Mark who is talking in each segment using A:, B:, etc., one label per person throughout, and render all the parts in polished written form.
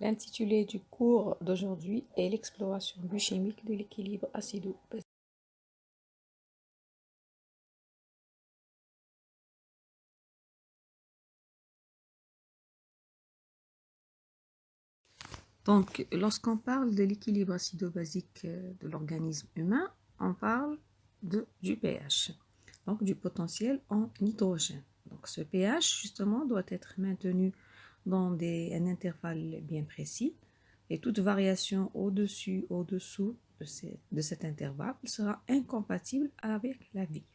A: L'intitulé du cours d'aujourd'hui est l'exploration biochimique de l'équilibre acido-basique. Donc, lorsqu'on parle de l'équilibre acido-basique de l'organisme humain, on parle du pH, donc du potentiel en nitrogène. Donc, ce pH, justement, doit être maintenu dans un intervalle bien précis, et toute variation au-dessus, au-dessous de cet intervalle sera incompatible avec la vie.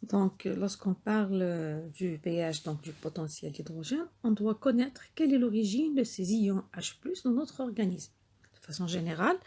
A: Donc, lorsqu'on parle du pH, donc du potentiel d'hydrogène, on doit connaître quelle est l'origine de ces ions H+ dans notre organisme. De façon générale,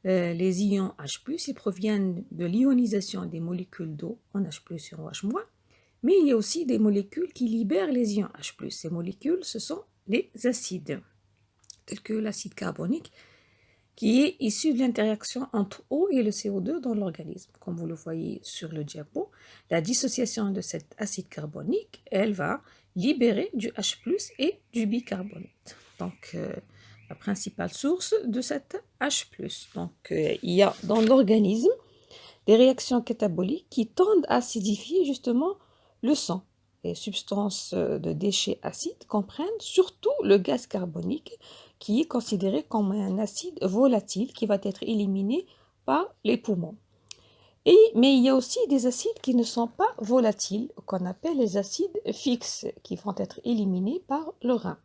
A: les ions H+, ils proviennent de l'ionisation des molécules d'eau en H+ et en H-, mais il y a aussi des molécules qui libèrent les ions H+. Ces molécules, ce sont les acides, tels que l'acide carbonique, qui est issu de l'interaction entre eau et le CO2 dans l'organisme. Comme vous le voyez sur le diapo, la dissociation de cet acide carbonique, elle va libérer du H+ et du bicarbonate. Donc, la principale source de cet H+. Donc, il y a dans l'organisme des réactions cataboliques qui tendent à acidifier justement le sang. Les substances de déchets acides comprennent surtout le gaz carbonique qui est considéré comme un acide volatile qui va être éliminé par les poumons. Mais il y a aussi des acides qui ne sont pas volatiles, qu'on appelle les acides fixes, qui vont être éliminés par le rein.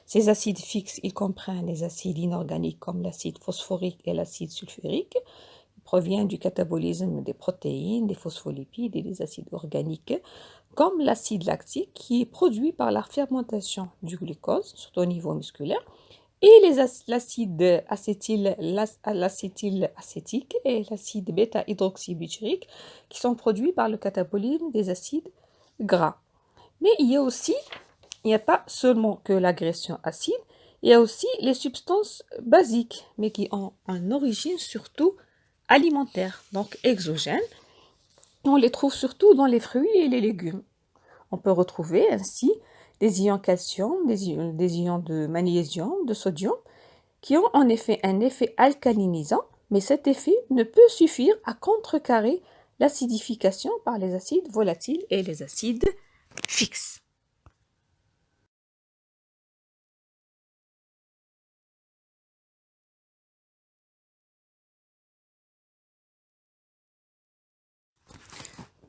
A: Ces acides fixes, ils comprennent les acides inorganiques comme l'acide phosphorique et l'acide sulfurique, provient du catabolisme des protéines, des phospholipides et des acides organiques, comme l'acide lactique qui est produit par la fermentation du glucose, surtout au niveau musculaire, et l'acide l'acétylacétique et l'acide bêta-hydroxybutyrique qui sont produits par le catabolisme des acides gras. Mais il n'y a pas seulement que l'agression acide, il y a aussi les substances basiques, mais qui ont une origine surtout alimentaire, donc exogènes. On les trouve surtout dans les fruits et les légumes. On peut retrouver ainsi des ions calcium, des ions de magnésium, de sodium, qui ont en effet un effet alcalinisant, mais cet effet ne peut suffire à contrecarrer l'acidification par les acides volatiles et les acides fixes.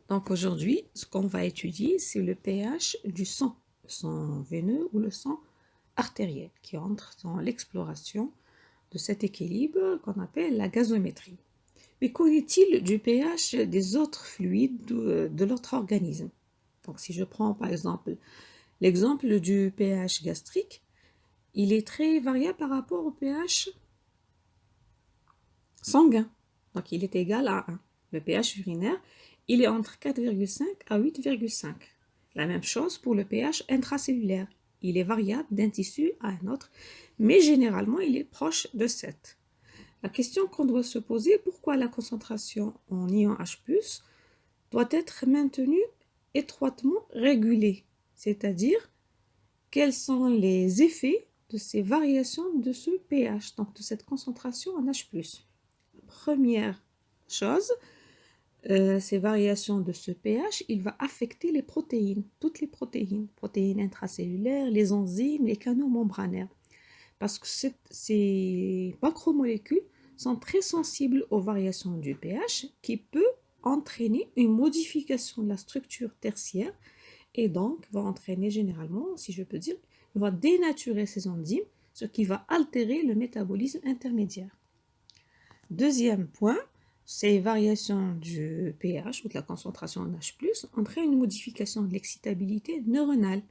A: Donc aujourd'hui, ce qu'on va étudier, c'est le pH du sang, le sang veineux ou le sang artériel, qui entre dans l'exploration de cet équilibre qu'on appelle la gazométrie. Mais qu'en est-il du pH des autres fluides de notre organisme? Donc si je prends par exemple l'exemple du pH gastrique, il est très variable par rapport au pH sanguin. Donc il est égal à 1. Le pH urinaire, il est entre 4,5 à 8,5. La même chose pour le pH intracellulaire. Il est variable d'un tissu à un autre, mais généralement il est proche de 7. La question qu'on doit se poser, pourquoi la concentration en ion H+, doit être maintenue étroitement régulée, c'est-à-dire quels sont les effets de ces variations de ce pH, donc de cette concentration en H+. Première chose, ces variations de ce pH, il va affecter les protéines, toutes les protéines intracellulaires, les enzymes, les canaux membranaires. Parce que ces macromolécules sont très sensibles aux variations du pH qui peut entraîner une modification de la structure tertiaire et donc va entraîner généralement, si je peux dire, va dénaturer ces enzymes, ce qui va altérer le métabolisme intermédiaire. Deuxième point, ces variations du pH ou de la concentration en H+, entraînent une modification de l'excitabilité neuronale.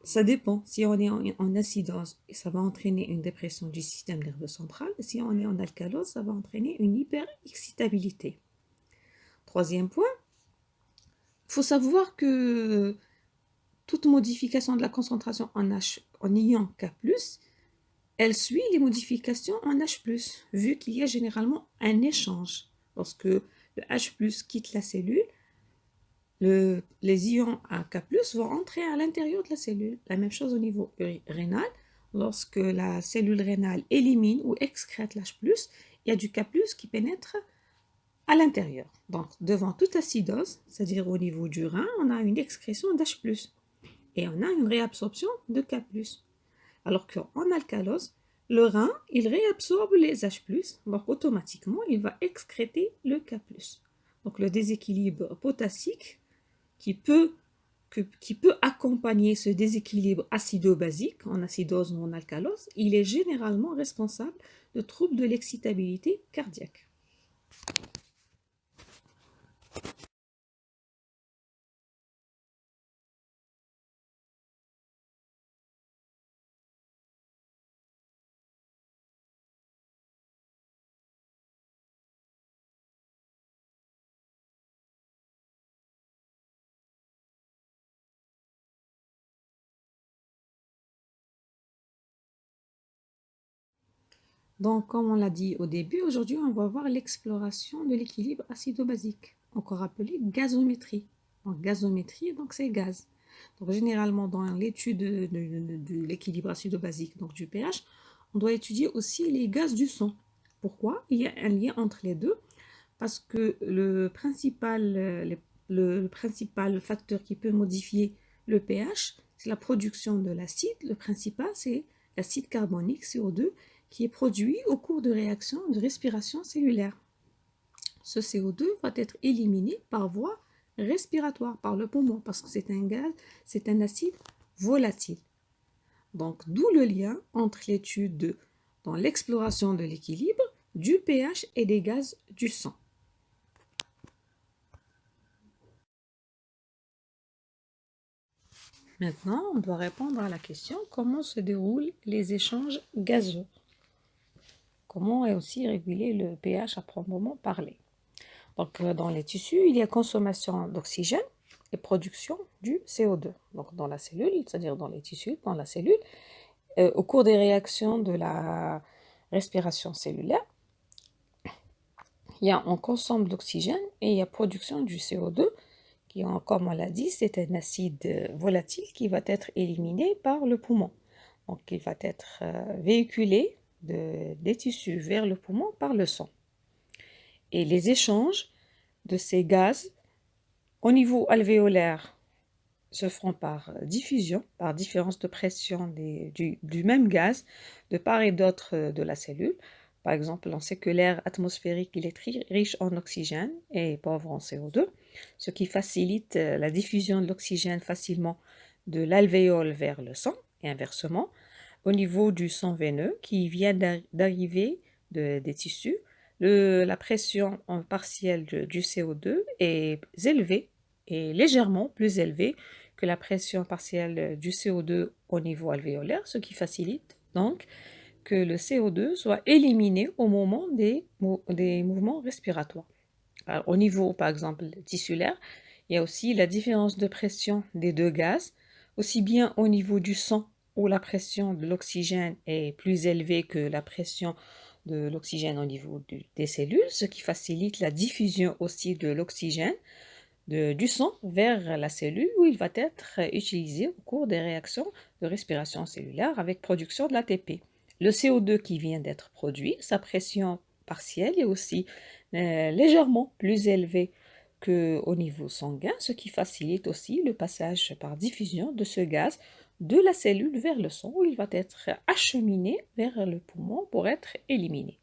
A: Ça dépend. Si on est en acidose, ça va entraîner une dépression du système nerveux central. Si on est en alcalose, ça va entraîner une hyperexcitabilité. Troisième point, il faut savoir que toute modification de la concentration en ion K+, elle suit les modifications en H+, vu qu'il y a généralement un échange. Lorsque le H+ quitte la cellule, les ions K+, vont entrer à l'intérieur de la cellule. La même chose au niveau rénal. Lorsque la cellule rénale élimine ou excrète l'H+, il y a du K+, qui pénètre à l'intérieur. Donc, devant toute acidose, c'est-à-dire au niveau du rein, on a une excrétion d'H+, et on a une réabsorption de K+. Alors qu'en alcalose, le rein, il réabsorbe les H+, donc automatiquement, il va excréter le K+. Donc, le déséquilibre potassique qui peut accompagner ce déséquilibre acido-basique en acidose ou en alcalose, il est généralement responsable de troubles de l'excitabilité cardiaque. Donc, comme on l'a dit au début, aujourd'hui, on va voir l'exploration de l'équilibre acido-basique, encore appelé gazométrie. Donc, gazométrie, donc c'est gaz. Donc, généralement, dans l'étude de l'équilibre acido-basique, donc du pH, on doit étudier aussi les gaz du sang. Pourquoi? Il y a un lien entre les deux, parce que le principal facteur qui peut modifier le pH, c'est la production de l'acide. Le principal, c'est l'acide carbonique, CO2, qui est produit au cours de réactions de respiration cellulaire. Ce CO2 va être éliminé par voie respiratoire, par le poumon, parce que c'est un gaz, c'est un acide volatile. Donc, d'où le lien entre l'étude dans l'exploration de l'équilibre du pH et des gaz du sang. Maintenant, on doit répondre à la question comment se déroulent les échanges gazeux. Comment est aussi régulé le pH à proprement parler. Donc, dans les tissus, il y a consommation d'oxygène et production du CO2. Donc, dans la cellule, c'est-à-dire dans les tissus, dans la cellule, au cours des réactions de la respiration cellulaire, on consomme d'oxygène et il y a production du CO2 qui, comme on l'a dit, c'est un acide volatile qui va être éliminé par le poumon. Donc, il va être véhiculé des tissus vers le poumon par le sang. Et les échanges de ces gaz au niveau alvéolaire se font par diffusion, par différence de pression du même gaz de part et d'autre de la cellule. Par exemple, on sait que l'air atmosphérique il est riche en oxygène et pauvre en CO2, ce qui facilite la diffusion de l'oxygène facilement de l'alvéole vers le sang et inversement. Au niveau du sang veineux qui vient d'arriver des tissus, la pression en partielle du CO2 est élevée et légèrement plus élevée que la pression partielle du CO2 au niveau alvéolaire, ce qui facilite donc que le CO2 soit éliminé au moment des mouvements respiratoires. Alors, au niveau, par exemple, tissulaire, il y a aussi la différence de pression des deux gaz, aussi bien au niveau du sang où la pression de l'oxygène est plus élevée que la pression de l'oxygène au niveau des cellules, ce qui facilite la diffusion aussi de l'oxygène du sang vers la cellule où il va être utilisé au cours des réactions de respiration cellulaire avec production de l'ATP. Le CO2 qui vient d'être produit, sa pression partielle est aussi légèrement plus élevée qu'au niveau sanguin, ce qui facilite aussi le passage par diffusion de ce gaz de la cellule vers le sang où il va être acheminé vers le poumon pour être éliminé.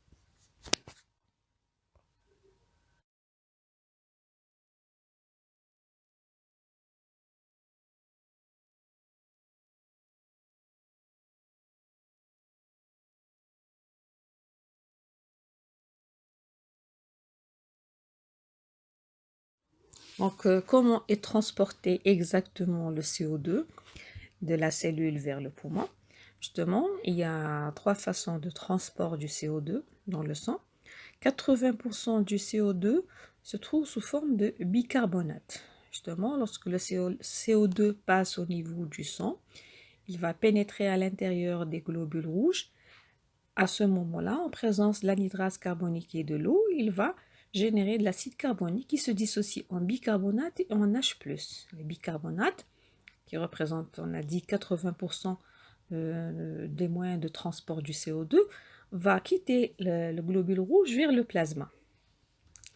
A: Donc, comment est transporté exactement le CO2 de la cellule vers le poumon? Justement, il y a 3 façons de transport du CO2 dans le sang. 80% du CO2 se trouve sous forme de bicarbonate. Justement, lorsque le CO2 passe au niveau du sang, il va pénétrer à l'intérieur des globules rouges. À ce moment-là, en présence de l'anhydrase carbonique et de l'eau, il va générer de l'acide carbonique qui se dissocie en bicarbonate et en H+. Les bicarbonates, qui représentent, on a dit, 80% des moyens de transport du CO2, va quitter le globule rouge vers le plasma.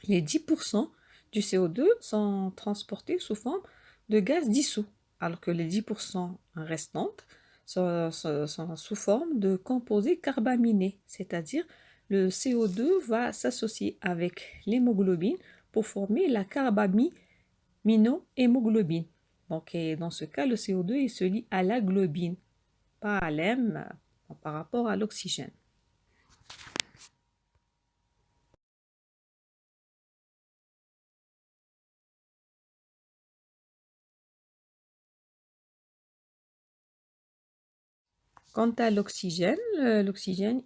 A: Les 10% du CO2 sont transportés sous forme de gaz dissous, alors que les 10% restantes sont sous forme de composés carbaminés, c'est-à-dire le CO2 va s'associer avec l'hémoglobine pour former la carbamino-hémoglobine. Donc, et dans ce cas, le CO2 il se lie à la globine, pas à l'hème par rapport à l'oxygène. Quant à l'oxygène,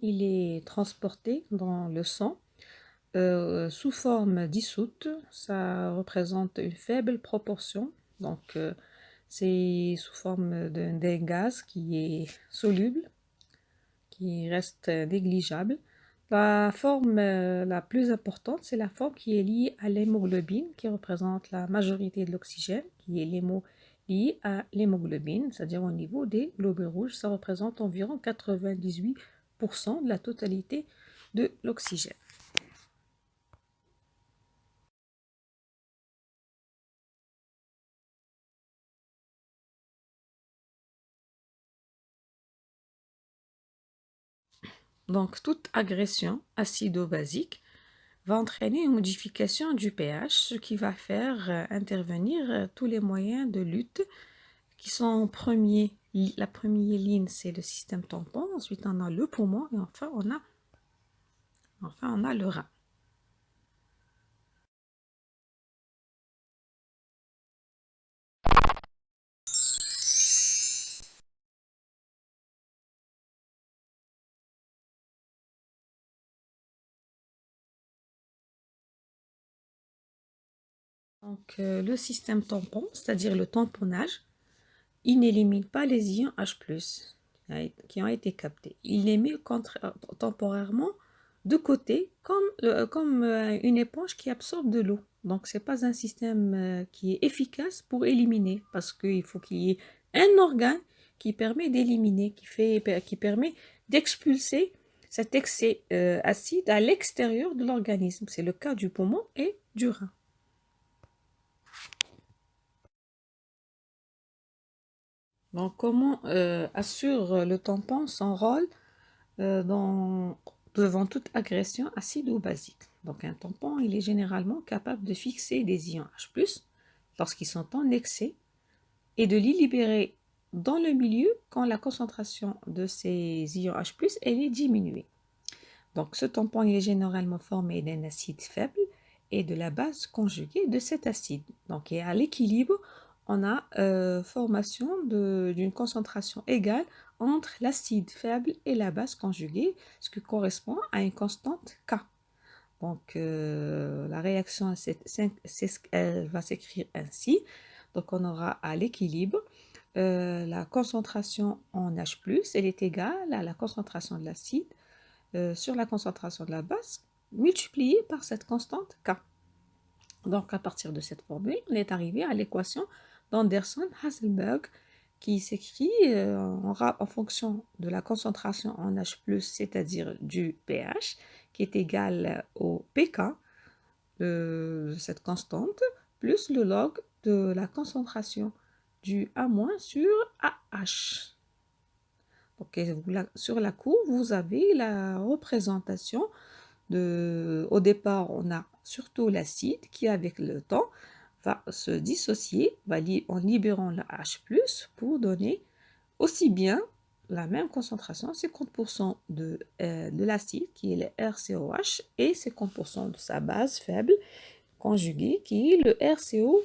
A: il est transporté dans le sang sous forme dissoute. Ça représente une faible proportion. Donc, c'est sous forme d'un gaz qui est soluble, qui reste négligeable. La forme la plus importante, c'est la forme qui est liée à l'hémoglobine, qui représente la majorité de l'oxygène, qui est liée à l'hémoglobine, c'est-à-dire au niveau des globules rouges. Ça représente environ 98% de la totalité de l'oxygène. Donc, toute agression acido-basique va entraîner une modification du pH, ce qui va faire intervenir tous les moyens de lutte qui sont en premier. La première ligne, c'est le système tampon, ensuite on a le poumon et enfin on a le rein. Donc, le système tampon, c'est-à-dire le tamponnage, il n'élimine pas les ions H+, qui ont été captés. Il les met temporairement de côté, comme une éponge qui absorbe de l'eau. Donc, ce n'est pas un système qui est efficace pour éliminer, parce qu'il faut qu'il y ait un organe qui permet d'éliminer, qui permet d'expulser cet excès acide à l'extérieur de l'organisme. C'est le cas du poumon et du rein. Donc, comment assure le tampon son rôle devant toute agression acide ou basique? Donc, un tampon, il est généralement capable de fixer des ions H+, lorsqu'ils sont en excès, et de les libérer dans le milieu quand la concentration de ces ions H+, elle est diminuée. Donc, ce tampon, il est généralement formé d'un acide faible et de la base conjuguée de cet acide. Donc, et à l'équilibre, on a formation d'une concentration égale entre l'acide faible et la base conjuguée, ce qui correspond à une constante K. Donc, la réaction, elle va s'écrire ainsi. Donc, on aura à l'équilibre la concentration en H+, elle est égale à la concentration de l'acide sur la concentration de la base multipliée par cette constante K. Donc, à partir de cette formule, on est arrivé à l'équation d'Anderson-Hasselbalch qui s'écrit en fonction de la concentration en H+, c'est-à-dire du pH, qui est égal au pK de cette constante, plus le log de la concentration du A- sur AH. Donc, sur la courbe, vous avez la représentation au départ, on a surtout l'acide qui, avec le temps, va se dissocier en libérant le H+, pour donner aussi bien la même concentration, 50% de l'acide qui est le RCOH et 50% de sa base faible conjuguée qui est le RCO-.